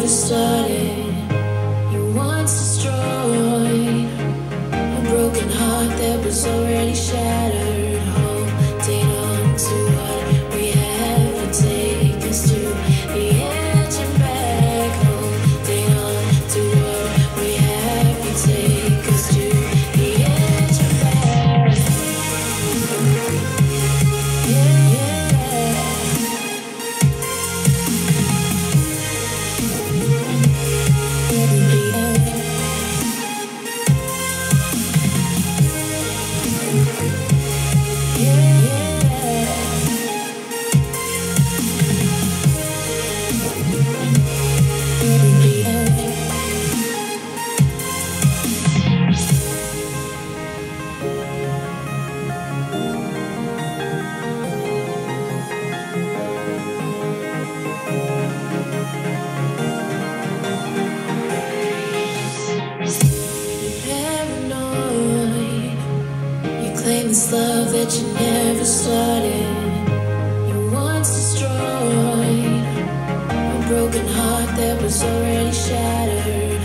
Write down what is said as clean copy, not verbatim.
started. You once destroyed a broken heart that was already shattered. Holding on to what we have and take us to the edge and back. Holding on to what we have and take us to the edge and back. Yeah, yeah. Claim this love that you never started. You once destroyed a broken heart that was already shattered.